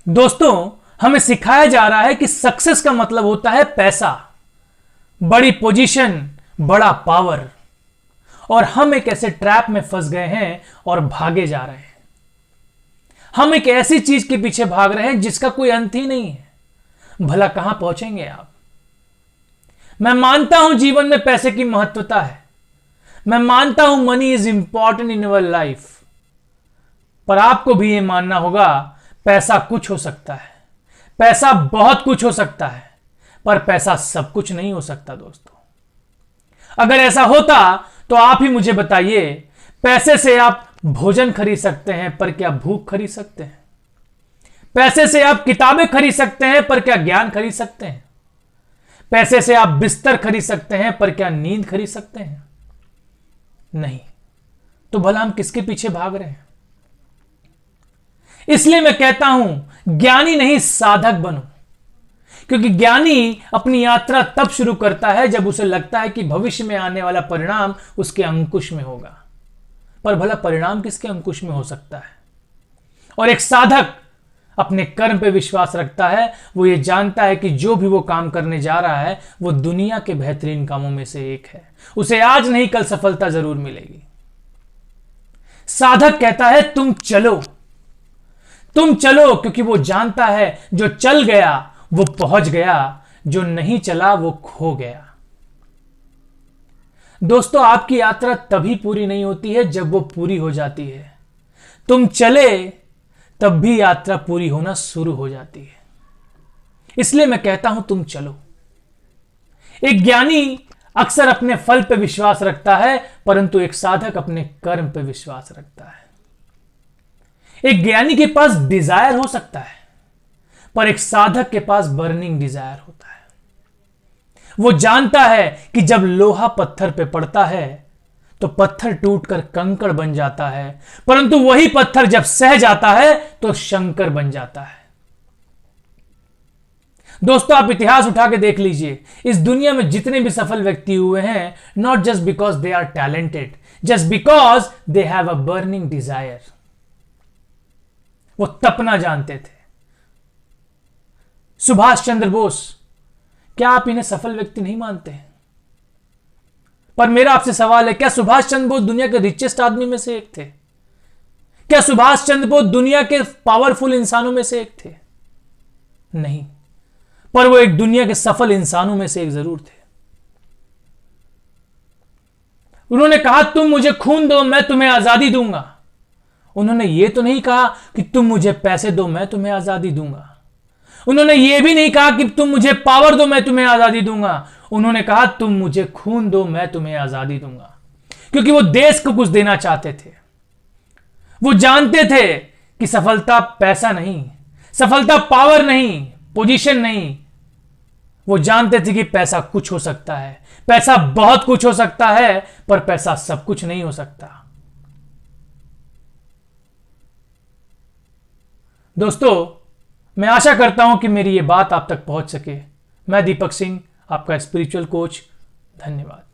दोस्तों, हमें सिखाया जा रहा है कि सक्सेस का मतलब होता है पैसा, बड़ी पोजीशन, बड़ा पावर। और हम एक ऐसे ट्रैप में फंस गए हैं और भागे जा रहे हैं। हम एक ऐसी चीज के पीछे भाग रहे हैं जिसका कोई अंत ही नहीं है। भला कहां पहुंचेंगे आप? मैं मानता हूं जीवन में पैसे की महत्वता है। मैं मानता हूं money is important in our life. पर आपको भी यह मानना होगा, पैसा कुछ हो सकता है, पैसा बहुत कुछ हो सकता है, पर पैसा सब कुछ नहीं हो सकता। दोस्तों, अगर ऐसा होता तो आप ही मुझे बताइए, पैसे से आप भोजन खरीद सकते हैं, पर क्या भूख खरीद सकते हैं? पैसे से आप किताबें खरीद सकते हैं, पर क्या ज्ञान खरीद सकते हैं? पैसे से आप बिस्तर खरीद सकते हैं, पर क्या नींद खरीद सकते हैं? नहीं। तो भला हम किसके पीछे भाग रहे हैं? इसलिए मैं कहता हूं, ज्ञानी नहीं साधक बनो। क्योंकि ज्ञानी अपनी यात्रा तब शुरू करता है जब उसे लगता है कि भविष्य में आने वाला परिणाम उसके अंकुश में होगा। पर भला परिणाम किसके अंकुश में हो सकता है? और एक साधक अपने कर्म पे विश्वास रखता है। वो ये जानता है कि जो भी वो काम करने जा रहा है वो दुनिया के बेहतरीन कामों में से एक है। उसे आज नहीं कल सफलता जरूर मिलेगी। साधक कहता है तुम चलो, तुम चलो, क्योंकि वो जानता है जो चल गया वो पहुंच गया, जो नहीं चला वो खो गया। दोस्तों, आपकी यात्रा तभी पूरी नहीं होती है जब वो पूरी हो जाती है। तुम चले तब भी यात्रा पूरी होना शुरू हो जाती है। इसलिए मैं कहता हूं तुम चलो। एक ज्ञानी अक्सर अपने फल पे विश्वास रखता है, परंतु एक साधक अपने कर्म पे विश्वास रखता है। एक ज्ञानी के पास डिजायर हो सकता है, पर एक साधक के पास बर्निंग डिजायर होता है। वो जानता है कि जब लोहा पत्थर पे पड़ता है तो पत्थर टूटकर कंकड़ बन जाता है, परंतु वही पत्थर जब सह जाता है तो शंकर बन जाता है। दोस्तों, आप इतिहास उठा के देख लीजिए। इस दुनिया में जितने भी सफल व्यक्ति हुए हैं, not just because they are talented, just because they have a burning desire. वो तपना जानते थे। सुभाष चंद्र बोस, क्या आप इन्हें सफल व्यक्ति नहीं मानते हैं? पर मेरा आपसे सवाल है, क्या सुभाष चंद्र बोस दुनिया के रिचेस्ट आदमी में से एक थे? क्या सुभाष चंद्र बोस दुनिया के पावरफुल इंसानों में से एक थे? नहीं। पर वो एक दुनिया के सफल इंसानों में से एक जरूर थे। उन्होंने कहा तुम मुझे खून दो मैं तुम्हें आजादी दूंगा। उन्होंने ये तो नहीं कहा कि तुम मुझे पैसे दो मैं तुम्हें आजादी दूंगा। उन्होंने ये भी नहीं कहा कि तुम मुझे पावर दो मैं तुम्हें आजादी दूंगा। उन्होंने कहा तुम मुझे खून दो मैं तुम्हें आजादी दूंगा। क्योंकि वो देश को कुछ देना चाहते थे। वो जानते थे कि सफलता पैसा नहीं, सफलता पावर नहीं, पोजीशन नहीं। वो जानते थे कि पैसा कुछ हो सकता है, पैसा बहुत कुछ हो सकता है, पर पैसा सब कुछ नहीं हो सकता। दोस्तों, मैं आशा करता हूं कि मेरी ये बात आप तक पहुंच सके। मैं दीपक सिंह, आपका स्पिरिचुअल कोच। धन्यवाद।